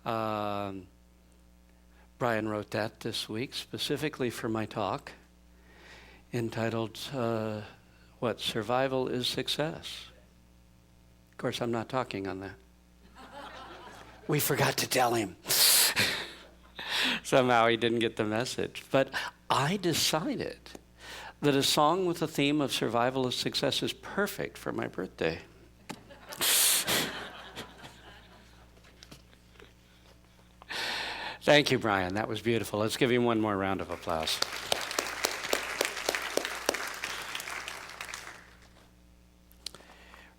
Um, Brian wrote that this week specifically for my talk entitled, Survival is Success. Of course, I'm not talking on that. We forgot to tell him. Somehow he didn't get the message. But I decided that a song with the theme of survival is success is perfect for my birthday. Thank you, Brian. That was beautiful. Let's give him one more round of applause.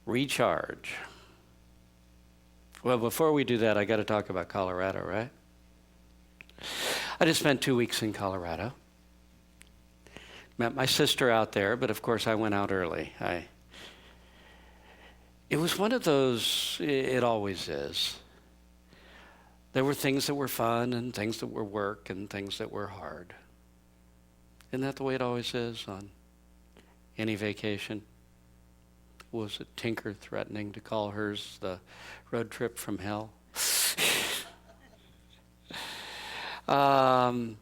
Recharge. Well, before we do that, I got to talk about Colorado, right? I just spent 2 weeks in Colorado. Met my sister out there, but of course I went out early. It was one of those, it always is. There were things that were fun and things that were work and things that were hard. Isn't that the way it always is on any vacation? Was it Tinker threatening to call hers the road trip from hell? I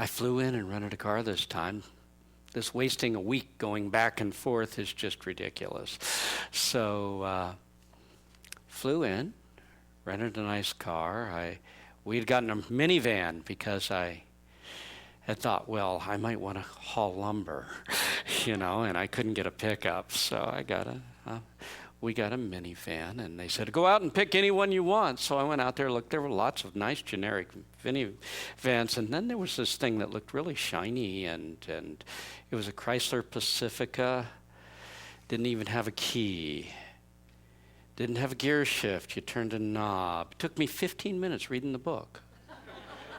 flew in and rented a car this time. This wasting a week going back and forth is just ridiculous. So flew in, rented a nice car. We had gotten a minivan because I had thought, well, I might want to haul lumber, and I couldn't get a pickup. So we got a minivan, and they said, go out and pick any one you want. So I went out there, looked, there were lots of nice generic minivans, and then there was this thing that looked really shiny, and it was a Chrysler Pacifica, didn't even have a key, didn't have a gear shift, you turned a knob. It took me 15 minutes reading the book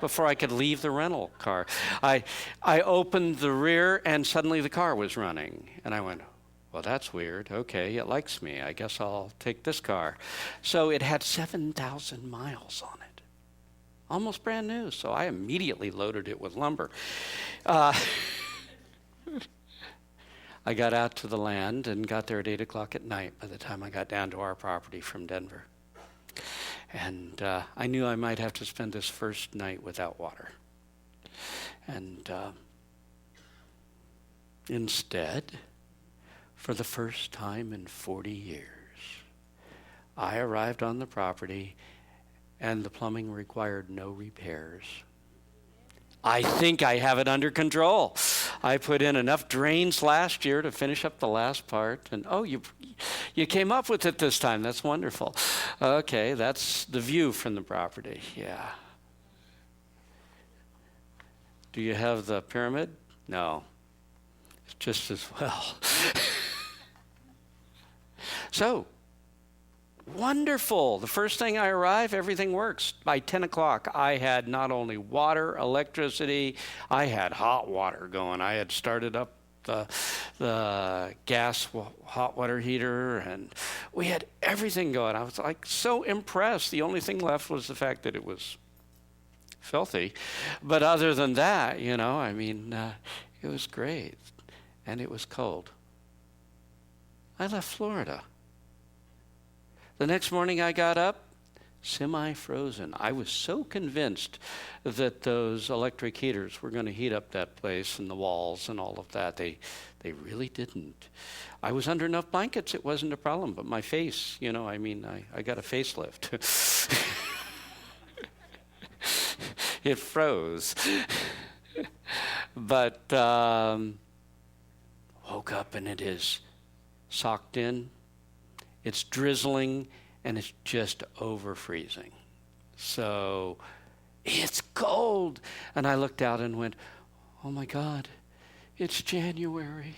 before I could leave the rental car. I opened the rear, and suddenly the car was running, and I went, well, that's weird. Okay, it likes me. I guess I'll take this car. So it had 7,000 miles on it. Almost brand new. So I immediately loaded it with lumber. I got out to the land and got there at 8 o'clock at night by the time I got down to our property from Denver. And I knew I might have to spend this first night without water. And instead, for the first time in 40 years, I arrived on the property and the plumbing required no repairs. I think I have it under control. I put in enough drains last year to finish up the last part. And you came up with it this time. That's wonderful. Okay, that's the view from the property. Yeah. Do you have the pyramid? No. It's just as well. So, wonderful. The first thing I arrive, everything works. By 10 o'clock, I had not only water, electricity, I had hot water going. I had started up the gas hot water heater, and we had everything going. I was so impressed. The only thing left was the fact that it was filthy. But other than that, it was great. And it was cold. I left Florida. The next morning I got up, semi-frozen. I was so convinced that those electric heaters were going to heat up that place and the walls and all of that. They really didn't. I was under enough blankets, it wasn't a problem. But my face, I got a facelift. It froze. But woke up and it is socked in. It's drizzling, and it's just over freezing. So it's cold. And I looked out and went, oh my God, it's January.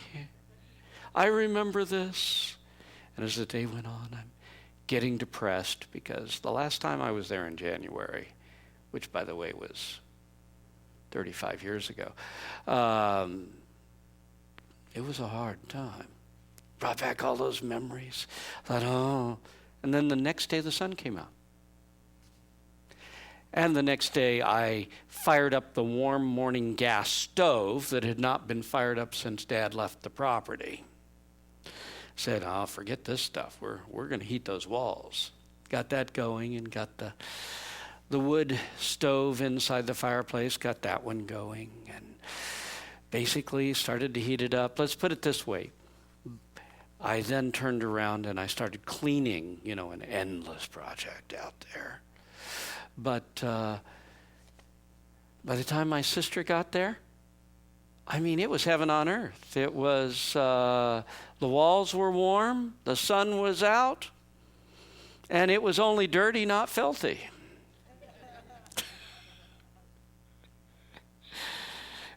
I remember this. And as the day went on, I'm getting depressed because the last time I was there in January, which by the way was 35 years ago, it was a hard time. Brought back all those memories. Thought, and then the next day the sun came out. And the next day I fired up the warm morning gas stove that had not been fired up since Dad left the property. Said, forget this stuff. We're going to heat those walls. got that going, and got the wood stove inside the fireplace, got that one going, and basically started to heat it up. Let's put it this way. I then turned around and I started cleaning, an endless project out there. But by the time my sister got there, it was heaven on earth. It was, the walls were warm, the sun was out, and it was only dirty, not filthy.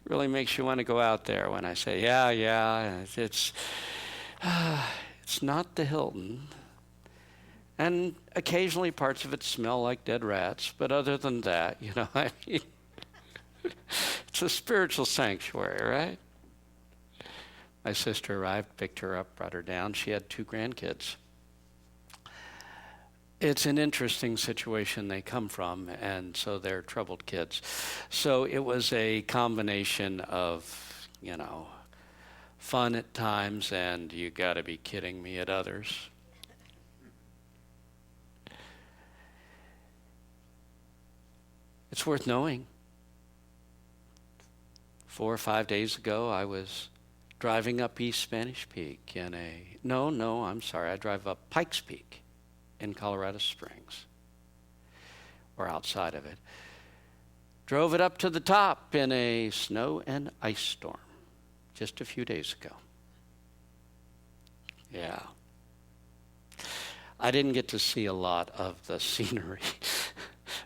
Really makes you want to go out there when I say, yeah, it's not the Hilton. And occasionally parts of it smell like dead rats, but other than that, it's a spiritual sanctuary, right? My sister arrived, picked her up, brought her down. She had 2 grandkids. It's an interesting situation they come from, and so they're troubled kids. So it was a combination of, fun at times and you got to be kidding me at others. It's worth knowing. 4 or 5 days ago, I was driving up East Spanish Peak I drive up Pikes Peak in Colorado Springs, or outside of it. Drove it up to the top in a snow and ice storm just a few days ago. Yeah. I didn't get to see a lot of the scenery.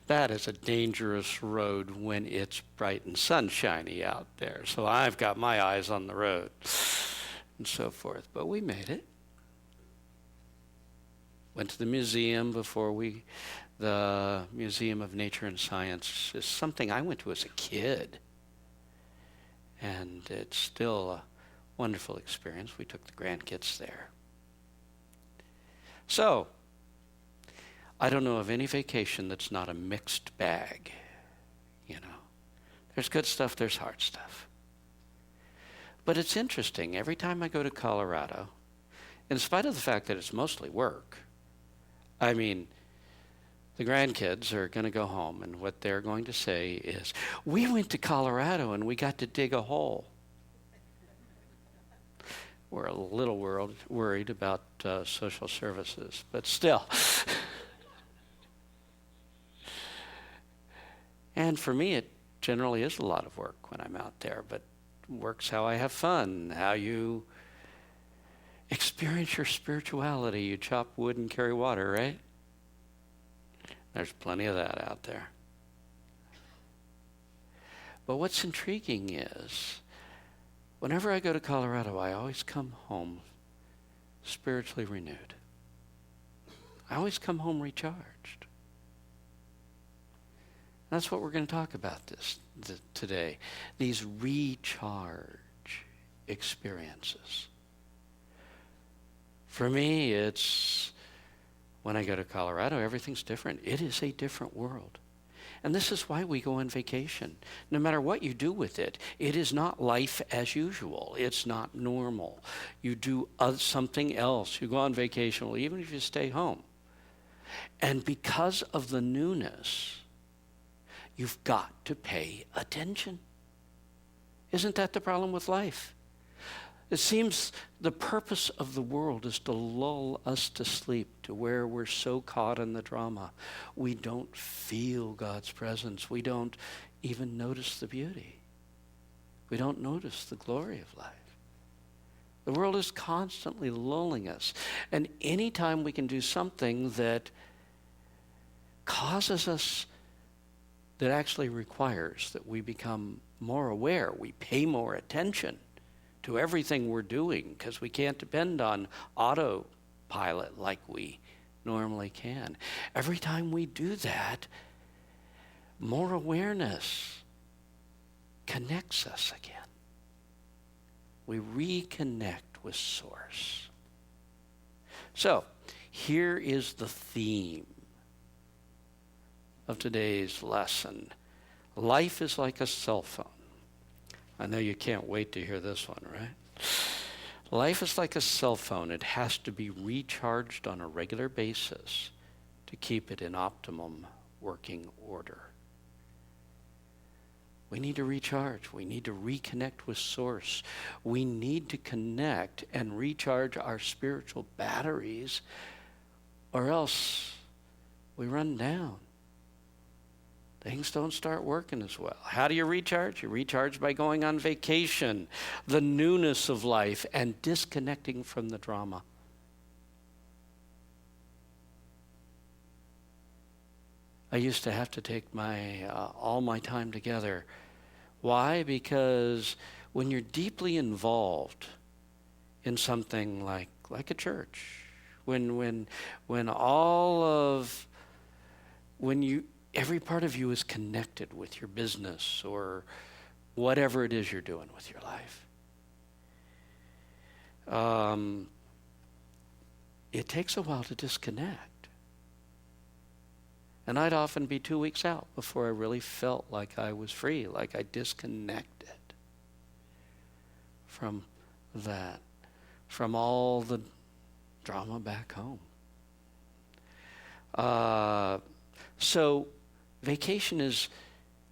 That is a dangerous road when it's bright and sunshiny out there. So I've got my eyes on the road and so forth. But we made it. Went to the museum the Museum of Nature and Science is something I went to as a kid. And it's still a wonderful experience. We took the grandkids there. So, I don't know of any vacation that's not a mixed bag. There's good stuff, there's hard stuff. But it's interesting. Every time I go to Colorado, in spite of the fact that it's mostly work, the grandkids are going to go home, and what they're going to say is, we went to Colorado and we got to dig a hole. We're a little worried about social services, but still. And for me, it generally is a lot of work when I'm out there, but work's how I have fun, how you experience your spirituality. You chop wood and carry water, right? There's plenty of that out there. But what's intriguing is, whenever I go to Colorado, I always come home spiritually renewed. I always come home recharged. That's what we're going to talk about today. These recharge experiences. For me, it's when I go to Colorado, everything's different. It is a different world. And this is why we go on vacation. No matter what you do with it, it is not life as usual. It's not normal. You do something else. You go on vacation, well, even if you stay home. And because of the newness, you've got to pay attention. Isn't that the problem with life? It seems the purpose of the world is to lull us to sleep, to where we're so caught in the drama, we don't feel God's presence. We don't even notice the beauty. We don't notice the glory of life. The world is constantly lulling us. And anytime we can do something that causes us, that actually requires that we become more aware, we pay more attention to everything we're doing, because we can't depend on autopilot like we normally can. Every time we do that, more awareness connects us again. We reconnect with Source. So, here is the theme of today's lesson. Life is like a cell phone. I know you can't wait to hear this one, right? Life is like a cell phone. It has to be recharged on a regular basis to keep it in optimum working order. We need to recharge. We need to reconnect with Source. We need to connect and recharge our spiritual batteries, or else we run down. Things don't start working as well. How do you recharge? You recharge by going on vacation, the newness of life, and disconnecting from the drama. I used to have to take all my time together. Why? Because when you're deeply involved in something like a church, when every part of you is connected with your business or whatever it is you're doing with your life, it takes a while to disconnect. And I'd often be 2 weeks out before I really felt like I was free, like I disconnected from that, from all the drama back home. So vacation is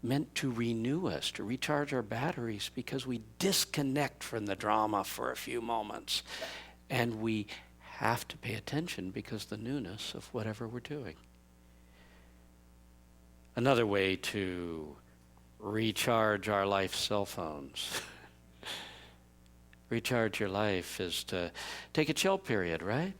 meant to renew us, to recharge our batteries, because we disconnect from the drama for a few moments. And we have to pay attention because the newness of whatever we're doing. Another way to recharge our life cell phones, recharge your life, is to take a chill period, right?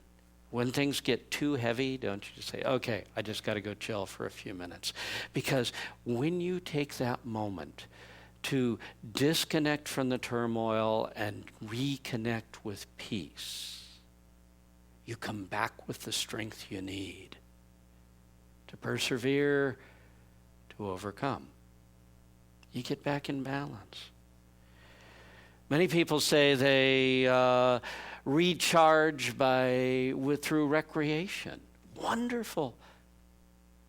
When things get too heavy, don't you just say, okay, I just got to go chill for a few minutes. Because when you take that moment to disconnect from the turmoil and reconnect with peace, you come back with the strength you need to persevere, to overcome. You get back in balance. Many people say they recharge through recreation. Wonderful.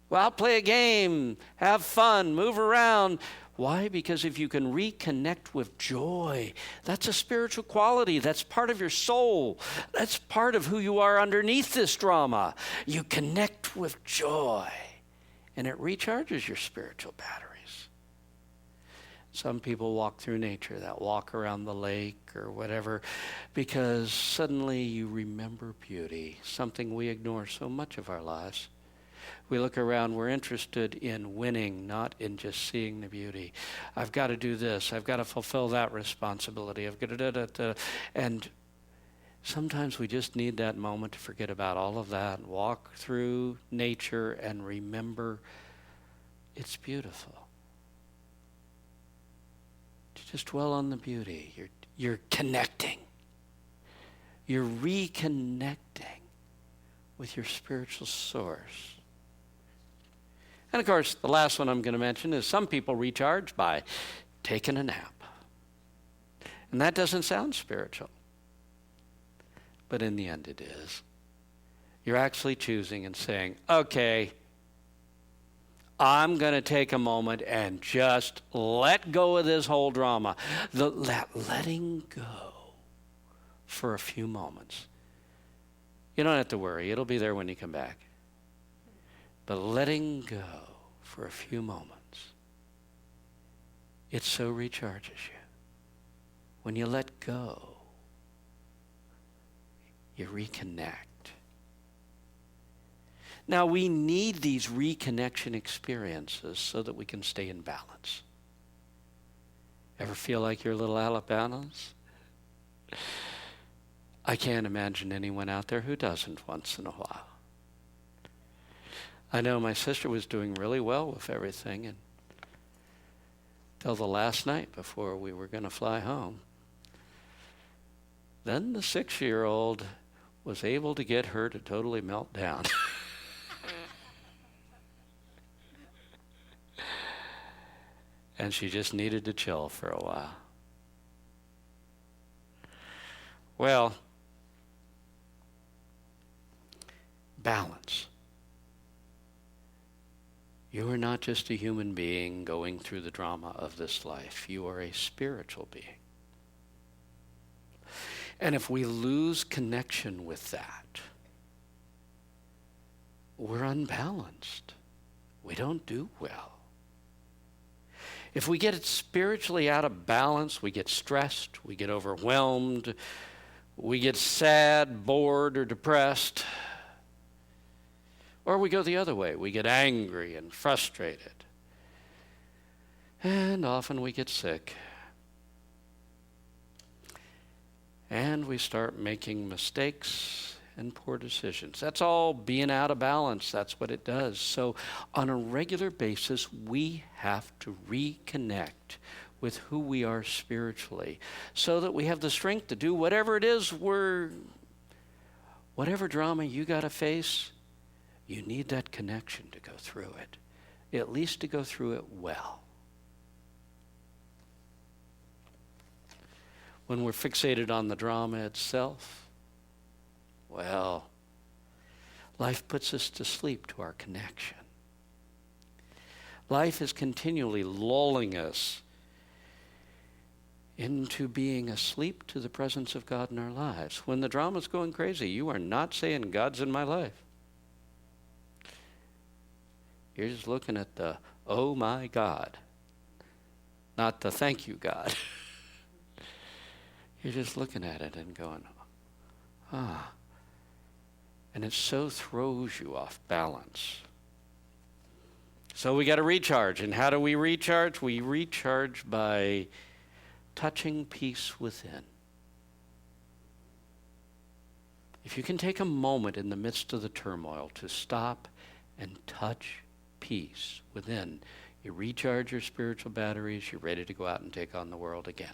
Well, I'll play a game, have fun, move around. Why? Because if you can reconnect with joy, that's a spiritual quality. That's part of your soul. That's part of who you are underneath this drama. You connect with joy, and it recharges your spiritual batteries. Some people walk through nature, that walk around the lake or whatever, because suddenly you remember beauty, something we ignore so much of our lives. We look around, we're interested in winning, not in just seeing the beauty. I've got to do this. I've got to fulfill that responsibility. I've got to and sometimes we just need that moment to forget about all of that and walk through nature and remember it's beautiful. To just dwell on the beauty. You're connecting. You're reconnecting with your spiritual source. And of course, the last one I'm going to mention is some people recharge by taking a nap. And that doesn't sound spiritual. But in the end it is. You're actually choosing and saying, okay, I'm going to take a moment and just let go of this whole drama. Letting go for a few moments. You don't have to worry. It'll be there when you come back. But letting go for a few moments, it so recharges you. When you let go, you reconnect. Now, we need these reconnection experiences so that we can stay in balance. Ever feel like you're a little out of balance? I can't imagine anyone out there who doesn't once in a while. I know my sister was doing really well with everything until the last night before we were going to fly home. Then the 6-year-old was able to get her to totally melt down. And she just needed to chill for a while. Well, balance. You are not just a human being going through the drama of this life. You are a spiritual being. And if we lose connection with that, we're unbalanced. We don't do well. If we get it spiritually out of balance, we get stressed, we get overwhelmed, we get sad, bored, or depressed. Or we go the other way. We get angry and frustrated. And often we get sick. And we start making mistakes and poor decisions. That's all being out of balance. That's what it does. So on a regular basis, we have to reconnect with who we are spiritually so that we have the strength to do whatever it is whatever drama you got to face, you need that connection to go through it, at least to go through it well. When we're fixated on the drama itself, well, life puts us to sleep to our connection. Life is continually lulling us into being asleep to the presence of God in our lives. When the drama's going crazy, you are not saying, God's in my life. You're just looking at the, oh my God, not the thank you God. You're just looking at it and going, ah. And it so throws you off balance. So we got to recharge. And how do we recharge? We recharge by touching peace within. If you can take a moment in the midst of the turmoil to stop and touch peace within, you recharge your spiritual batteries, you're ready to go out and take on the world again.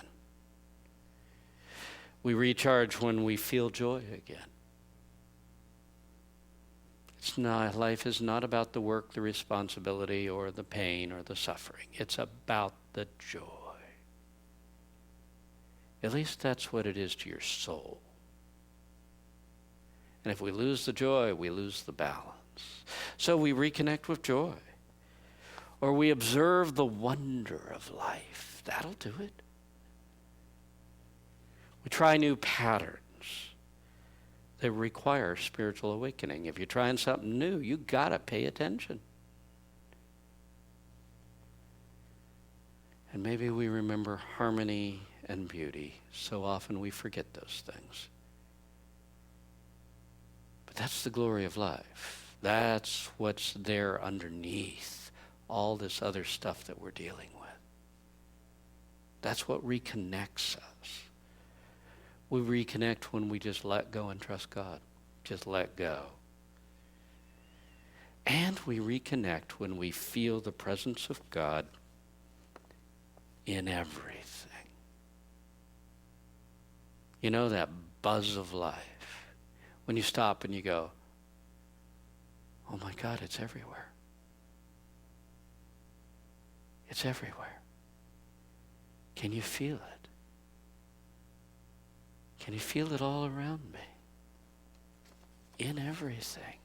We recharge when we feel joy again. Life is not about the work, the responsibility, or the pain, or the suffering. It's about the joy. At least that's what it is to your soul. And if we lose the joy, we lose the balance. So we reconnect with joy. Or we observe the wonder of life. That'll do it. We try new patterns that require spiritual awakening. If you're trying something new, you got to pay attention. And maybe we remember harmony and beauty. So often we forget those things. But that's the glory of life. That's what's there underneath all this other stuff that we're dealing with. That's what reconnects us. We reconnect when we just let go and trust God. Just let go. And we reconnect when we feel the presence of God in everything. You know, that buzz of life. When you stop and you go, oh my God, it's everywhere. It's everywhere. Can you feel it? Can you feel it all around me? In everything.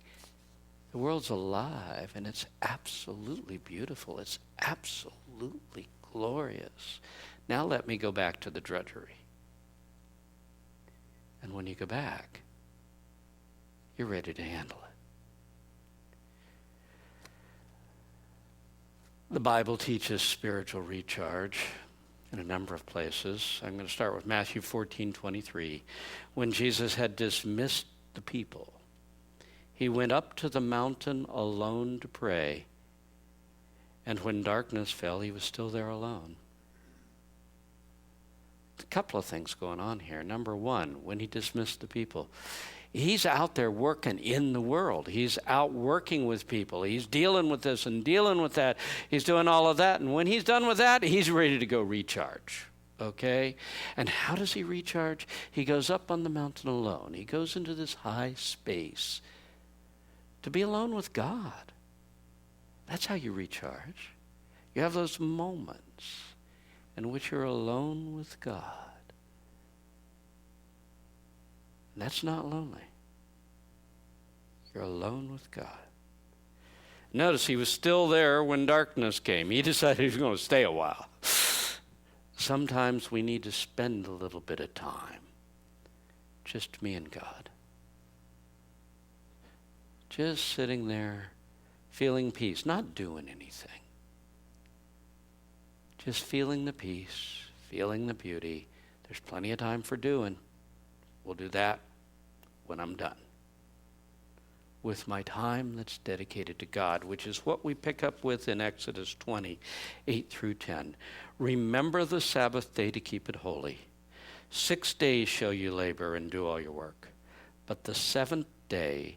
The world's alive and it's absolutely beautiful. It's absolutely glorious. Now let me go back to the drudgery. And when you go back, you're ready to handle it. The Bible teaches spiritual recharge in a number of places. I'm going to start with Matthew 14:23. When Jesus had dismissed the people, he went up to the mountain alone to pray. And when darkness fell, he was still there alone. A couple of things going on here. Number one, when he dismissed the people, he's out there working in the world. He's out working with people. He's dealing with this and dealing with that. He's doing all of that. And when he's done with that, he's ready to go recharge. Okay? And how does he recharge? He goes up on the mountain alone. He goes into this high space to be alone with God. That's how you recharge. You have those moments in which you're alone with God. And that's not lonely. You're alone with God. Notice he was still there when darkness came. He decided he was going to stay a while. Sometimes we need to spend a little bit of time, just me and God. just sitting there, feeling peace, not doing anything. Just feeling the peace, feeling the beauty. There's plenty of time for doing. We'll do that when I'm done with my time that's dedicated to God, which is what we pick up with in Exodus 20, 8 through 10. Remember the Sabbath day to keep it holy. 6 days shall you labor and do all your work, but the seventh day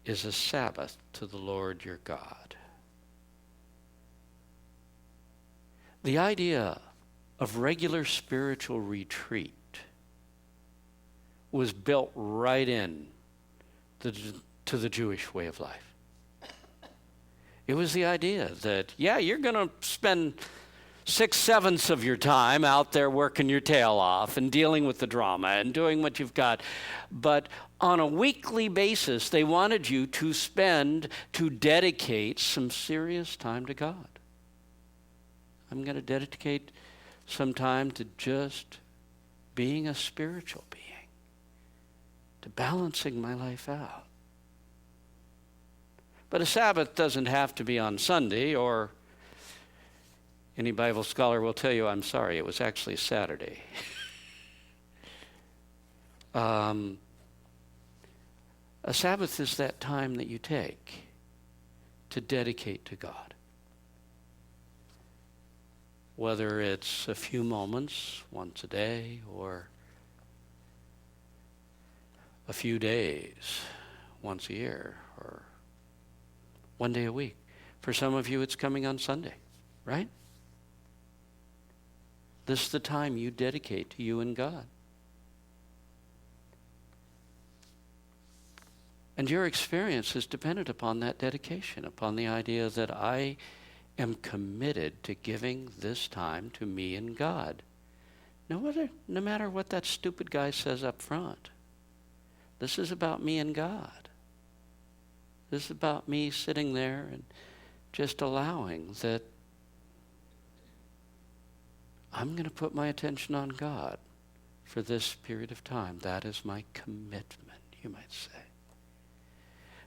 is a Sabbath to the Lord your God. The idea of regular spiritual retreat was built right in to the Jewish way of life. It was the idea that, yeah, you're going to spend 6/7 of your time out there working your tail off and dealing with the drama and doing what you've got. But on a weekly basis, they wanted you to dedicate some serious time to God. I'm going to dedicate some time to just being a spiritual being, to balancing my life out. But a Sabbath doesn't have to be on Sunday, or any Bible scholar will tell you, I'm sorry, it was actually Saturday. A Sabbath is that time that you take to dedicate to God. Whether it's a few moments once a day or a few days once a year or one day a week. For some of you, it's coming on Sunday, right? This is the time you dedicate to you and God. And your experience is dependent upon that dedication, upon the idea that I am committed to giving this time to me and God. No matter what that stupid guy says up front. This is about me and God. This is about me sitting there and just allowing that I'm going to put my attention on God for this period of time. That is my commitment, you might say.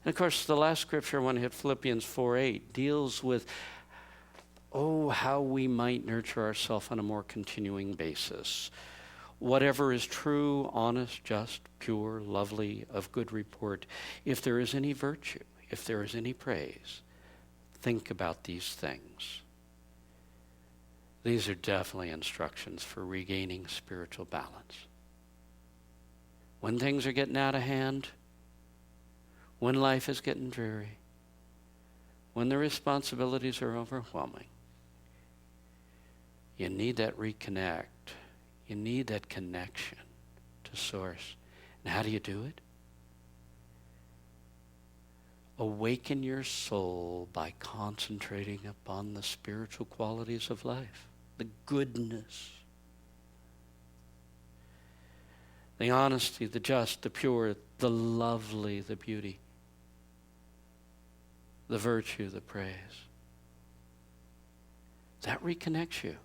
And of course, the last scripture I want to hit, Philippians 4:8, deals with, how we might nurture ourselves on a more continuing basis. Whatever is true, honest, just, pure, lovely, of good report, if there is any virtue, if there is any praise, think about these things. These are definitely instructions for regaining spiritual balance. When things are getting out of hand, when life is getting dreary, when the responsibilities are overwhelming, you need that reconnect. You need that connection to Source. And how do you do it? Awaken your soul by concentrating upon the spiritual qualities of life, the goodness, the honesty, the just, the pure, the lovely, the beauty, the virtue, the praise. That reconnects you.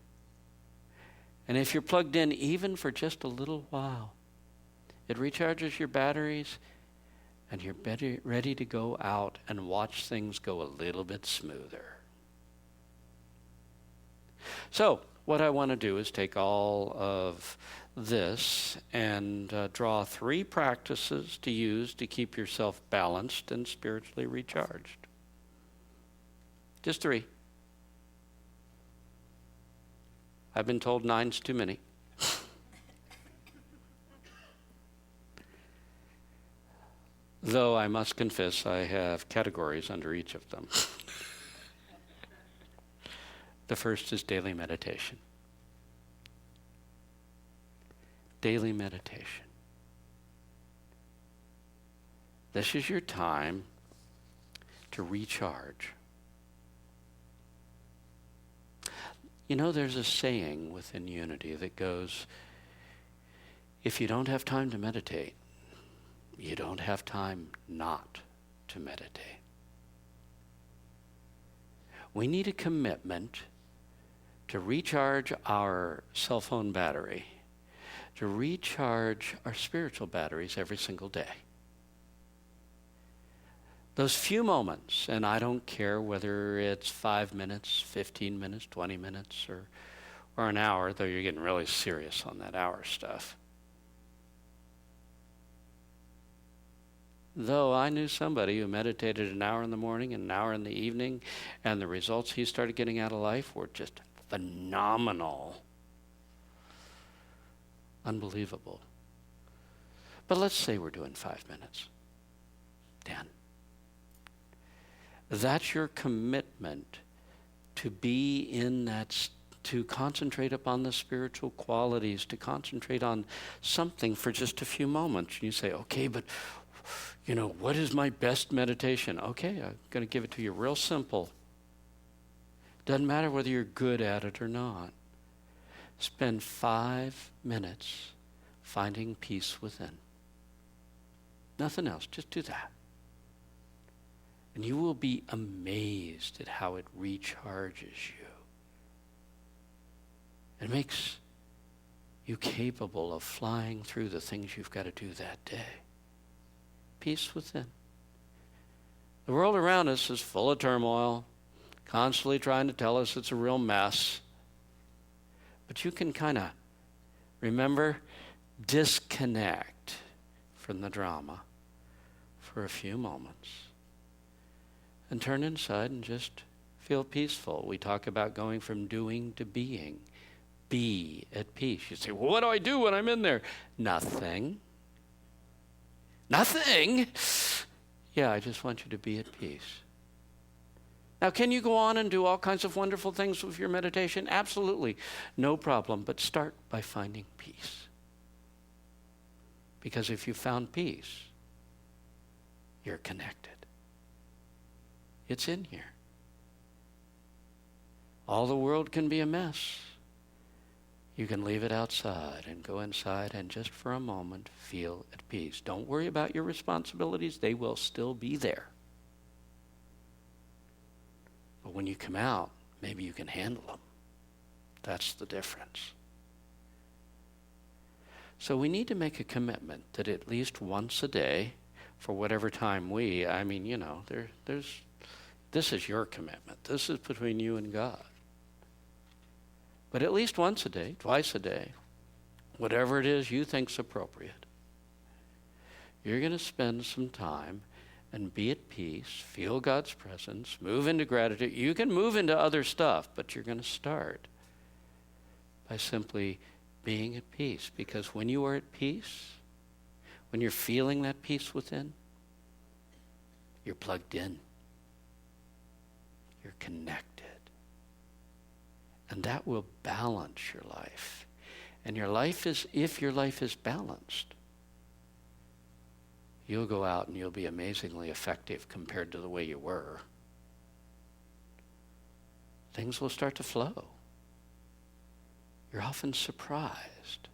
And if you're plugged in even for just a little while, it recharges your batteries and you're ready to go out and watch things go a little bit smoother. So what I want to do is take all of this and draw 3 practices to use to keep yourself balanced and spiritually recharged. Just 3. I've been told 9's too many. Though I must confess I have categories under each of them. The first is daily meditation. Daily meditation. This is your time to recharge. You know, there's a saying within Unity that goes, if you don't have time to meditate, you don't have time not to meditate. We need a commitment to recharge our cell phone battery, to recharge our spiritual batteries every single day. Those few moments, and I don't care whether it's 5 minutes, 15 minutes, 20 minutes, or an hour, though you're getting really serious on that hour stuff. Though I knew somebody who meditated an hour in the morning and an hour in the evening, and the results he started getting out of life were just phenomenal. Unbelievable. But let's say we're doing 5 minutes. 10. That's your commitment to be in that, to concentrate upon the spiritual qualities, to concentrate on something for just a few moments. And you say, okay, but what is my best meditation? Okay, I'm going to give it to you real simple. Doesn't matter whether you're good at it or not. Spend 5 minutes finding peace within. Nothing else, just do that. And you will be amazed at how it recharges you. It makes you capable of flying through the things you've got to do that day. Peace within. The world around us is full of turmoil, constantly trying to tell us it's a real mess. But you can kind of, remember, disconnect from the drama for a few moments and turn inside and just feel peaceful. We talk about going from doing to being. Be at peace. You say, well, what do I do when I'm in there? Nothing. Nothing? Yeah, I just want you to be at peace. Now, can you go on and do all kinds of wonderful things with your meditation? Absolutely. No problem. But start by finding peace. Because if you found peace, you're connected. It's in here. All the world can be a mess. You can leave it outside and go inside and just for a moment feel at peace. Don't worry about your responsibilities. They will still be there. But when you come out, maybe you can handle them. That's the difference. So we need to make a commitment that at least once a day, for whatever time this is your commitment. This is between you and God. But at least once a day, twice a day, whatever it is you think's appropriate, you're going to spend some time and be at peace, feel God's presence, move into gratitude. You can move into other stuff, but you're going to start by simply being at peace. Because when you are at peace, when you're feeling that peace within, you're plugged in. You're connected. And that will balance your life. And if your life is balanced, you'll go out and you'll be amazingly effective compared to the way you were. Things will start to flow. You're often surprised.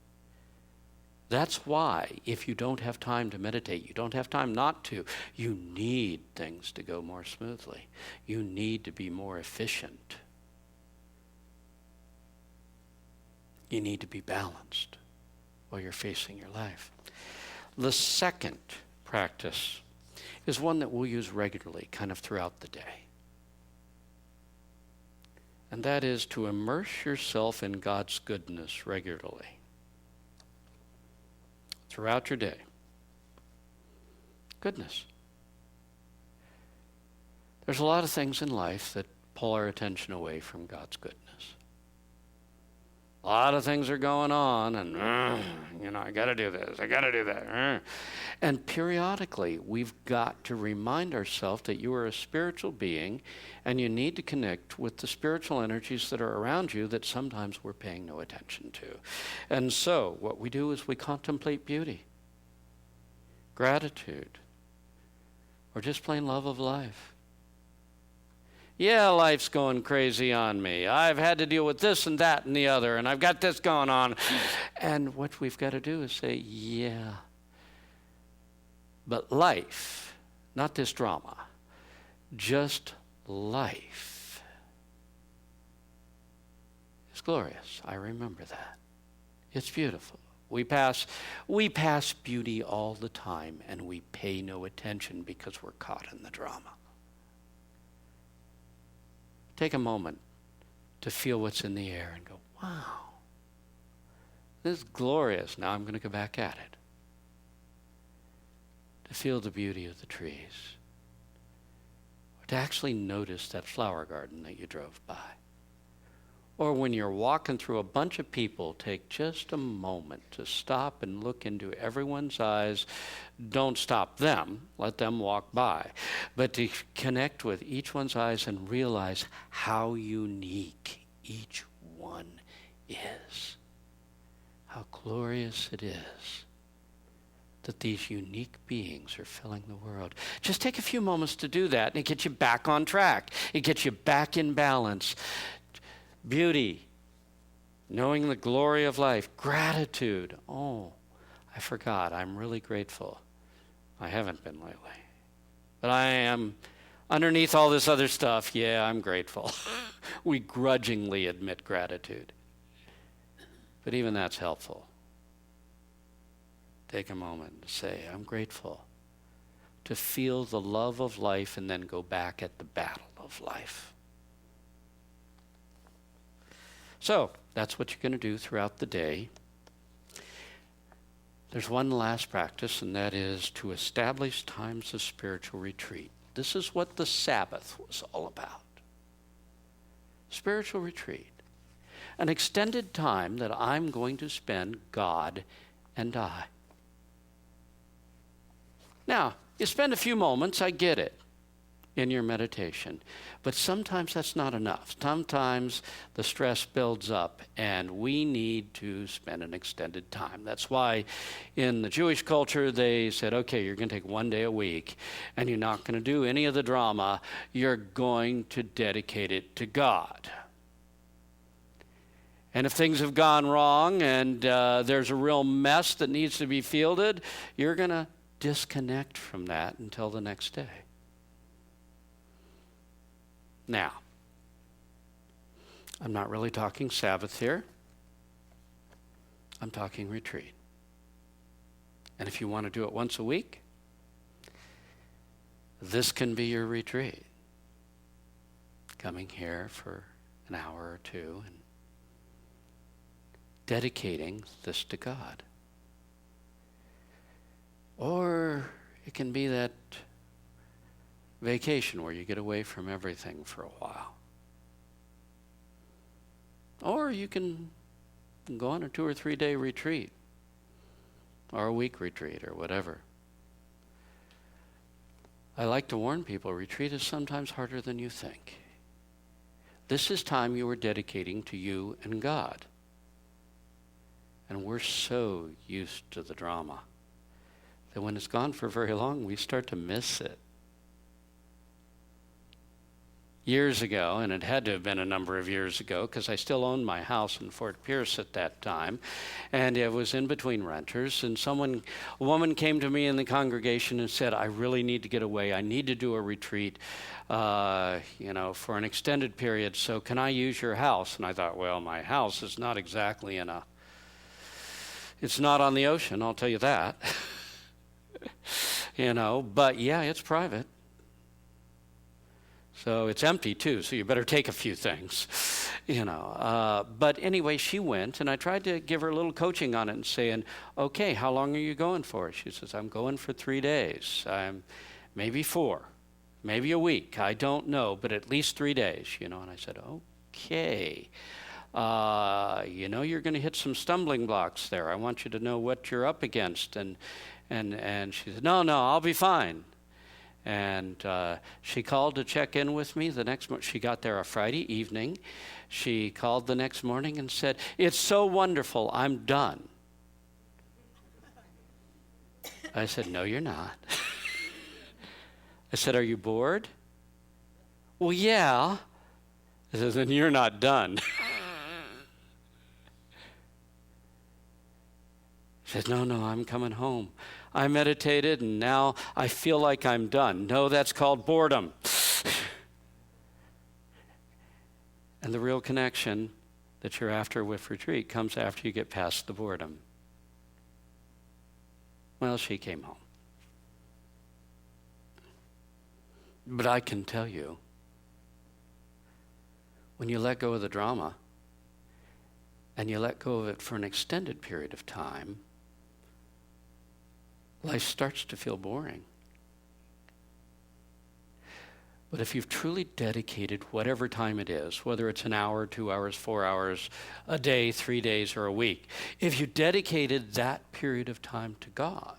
That's why if you don't have time to meditate, you don't have time not to, you need things to go more smoothly. You need to be more efficient. You need to be balanced while you're facing your life. The second practice is one that we'll use regularly, kind of throughout the day. And that is to immerse yourself in God's goodness regularly. Throughout your day. Goodness. There's a lot of things in life that pull our attention away from God's goodness. A lot of things are going on, and, I got to do this, I got to do that. And periodically, we've got to remind ourselves that you are a spiritual being, and you need to connect with the spiritual energies that are around you that sometimes we're paying no attention to. And so, what we do is we contemplate beauty, gratitude, or just plain love of life. Yeah, life's going crazy on me. I've had to deal with this and that and the other, and I've got this going on. And what we've got to do is say, yeah, but life, not this drama, just life is glorious. I remember that. It's beautiful. We pass beauty all the time, and we pay no attention because we're caught in the drama. Take a moment to feel what's in the air and go, wow, this is glorious. Now I'm going to go back at it. To feel the beauty of the trees. Or to actually notice that flower garden that you drove by. Or when you're walking through a bunch of people, take just a moment to stop and look into everyone's eyes. Don't stop them. Let them walk by. But to connect with each one's eyes and realize how unique each one is. How glorious it is that these unique beings are filling the world. Just take a few moments to do that, and it gets you back on track. It gets you back in balance. Beauty, knowing the glory of life, gratitude. Oh, I forgot. I'm really grateful. I haven't been lately. But I am, underneath all this other stuff, yeah, I'm grateful. We grudgingly admit gratitude. But even that's helpful. Take a moment to say, I'm grateful. To feel the love of life and then go back at the battle of life. So, that's what you're going to do throughout the day. There's one last practice, and that is to establish times of spiritual retreat. This is what the Sabbath was all about. Spiritual retreat. An extended time that I'm going to spend God and I. Now, you spend a few moments, I get it, in your meditation. But sometimes that's not enough. Sometimes the stress builds up, and we need to spend an extended time. That's why in the Jewish culture they said, okay, you're going to take one day a week, and you're not going to do any of the drama. You're going to dedicate it to God. And if things have gone wrong and there's a real mess that needs to be fielded, you're going to disconnect from that until the next day. Now, I'm not really talking Sabbath here. I'm talking retreat. And if you want to do it once a week, this can be your retreat. Coming here for an hour or two and dedicating this to God. Or it can be that vacation where you get away from everything for a while. Or you can go on a 2 or 3 day retreat or a week retreat or whatever. I like to warn people, retreat is sometimes harder than you think. This is time you are dedicating to you and God. And we're so used to the drama that when it's gone for very long, we start to miss it. Years ago, and it had to have been a number of years ago, because I still owned my house in Fort Pierce at that time, and it was in between renters, and a woman came to me in the congregation and said, I really need to get away. I need to do a retreat, for an extended period, so can I use your house? And I thought, well, my house is not exactly it's not on the ocean, I'll tell you that. But yeah, it's private. So it's empty too, so you better take a few things, But anyway, she went, and I tried to give her a little coaching on it and saying, okay, how long are you going for? She says, I'm going for 3 days, maybe 4, maybe a week, I don't know, but at least 3 days, And I said, okay. You're going to hit some stumbling blocks there. I want you to know what you're up against. And she said, no, I'll be fine. And she called to check in with me the next morning. She got there a Friday evening. She called the next morning and said, it's so wonderful, I'm done. I said, no, you're not. I said, are you bored? Well, yeah. I said, then you're not done. She said, no, I'm coming home. I meditated, and now I feel like I'm done. No, that's called boredom. And the real connection that you're after with retreat comes after you get past the boredom. Well, she came home. But I can tell you, when you let go of the drama and you let go of it for an extended period of time, life starts to feel boring. But if you've truly dedicated whatever time it is, whether it's an hour, 2 hours, 4 hours, a day, 3 days, or a week, if you dedicated that period of time to God,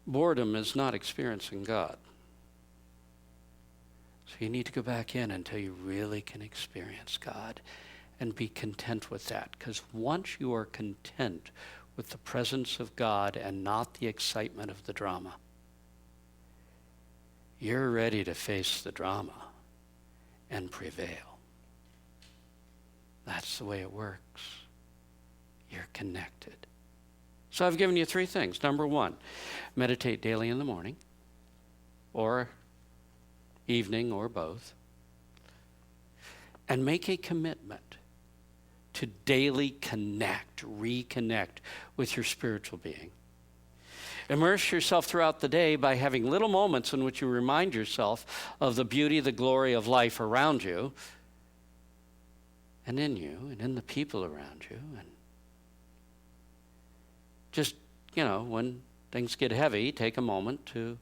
boredom is not experiencing God. So you need to go back in until you really can experience God and be content with that. Because once you are content with the presence of God and not the excitement of the drama, you're ready to face the drama and prevail. That's the way it works. You're connected. So I've given you 3 things. Number 1, meditate daily in the morning, or evening, or both. And make a commitment to daily reconnect with your spiritual being. Immerse yourself throughout the day by having little moments in which you remind yourself of the beauty, the glory of life around you, and in you, and in the people around you. And just, when things get heavy, take a moment to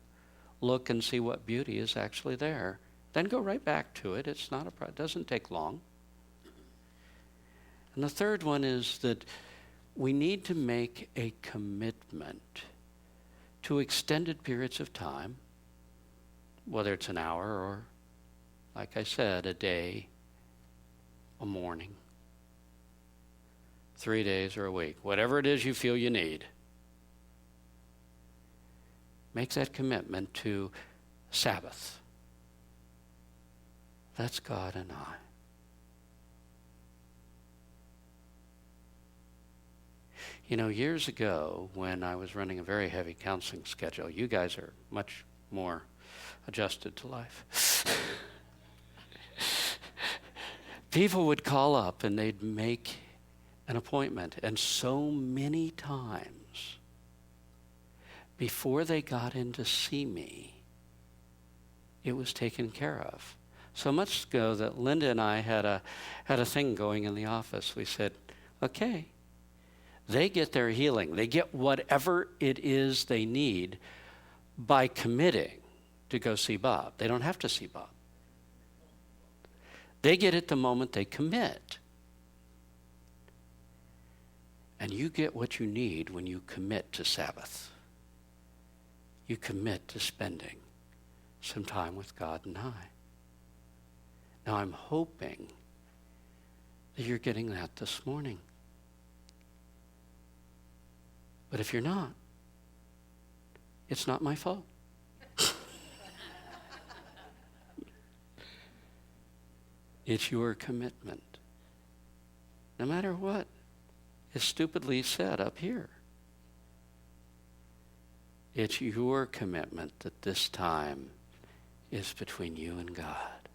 look and see what beauty is actually there. Then go right back to it. It doesn't take long. And the third one is that we need to make a commitment to extended periods of time, whether it's an hour or, like I said, a day, a morning, 3 days or a week, whatever it is you feel you need. Make that commitment to Sabbath. That's God and I. Years ago, when I was running a very heavy counseling schedule, you guys are much more adjusted to life. People would call up and they'd make an appointment, and so many times before they got in to see me, it was taken care of. So much so that Linda and I had a thing going in the office. We said, okay, they get their healing. They get whatever it is they need by committing to go see Bob. They don't have to see Bob. They get it the moment they commit. And you get what you need when you commit to Sabbath. You commit to spending some time with God and I. Now I'm hoping that you're getting that this morning. But if you're not, it's not my fault. It's your commitment. No matter what is stupidly said up here. It's your commitment that this time is between you and God.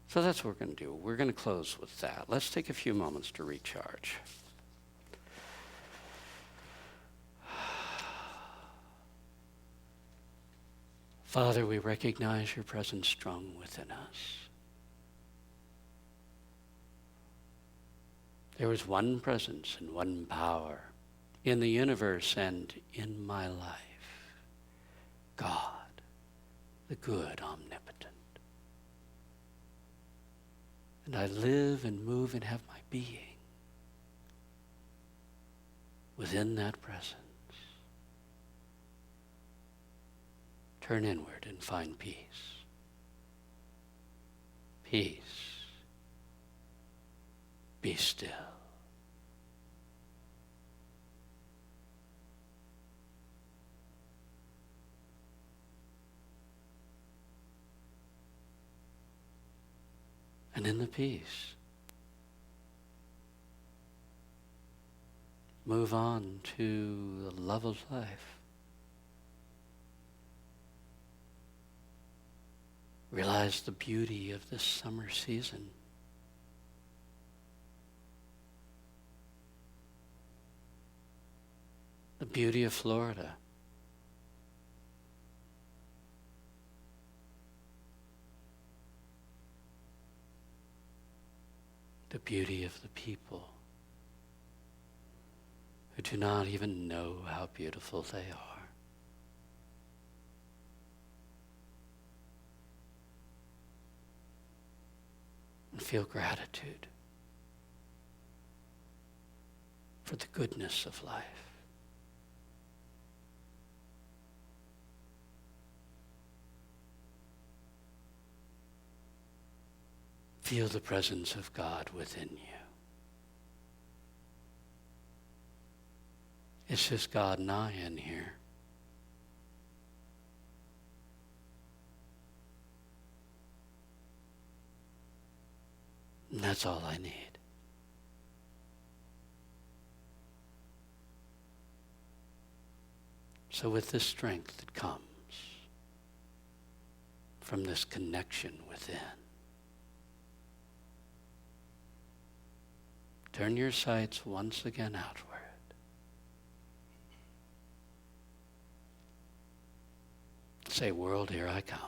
So that's what we're going to do. We're going to close with that. Let's take a few moments to recharge. Father, we recognize your presence strong within us. There is one presence and one power in the universe and in my life. God, the good, omnipotent. And I live and move and have my being within that presence. Turn inward and find peace. Peace. Be still. And in the peace, move on to the love of life. Realize the beauty of this summer season. the beauty of Florida. The beauty of the people who do not even know how beautiful they are. And feel gratitude for the goodness of life. Feel the presence of God within you. It's just God and I in here. And that's all I need. So with this strength that comes from this connection within, turn your sights once again outward. Say, world, here I come.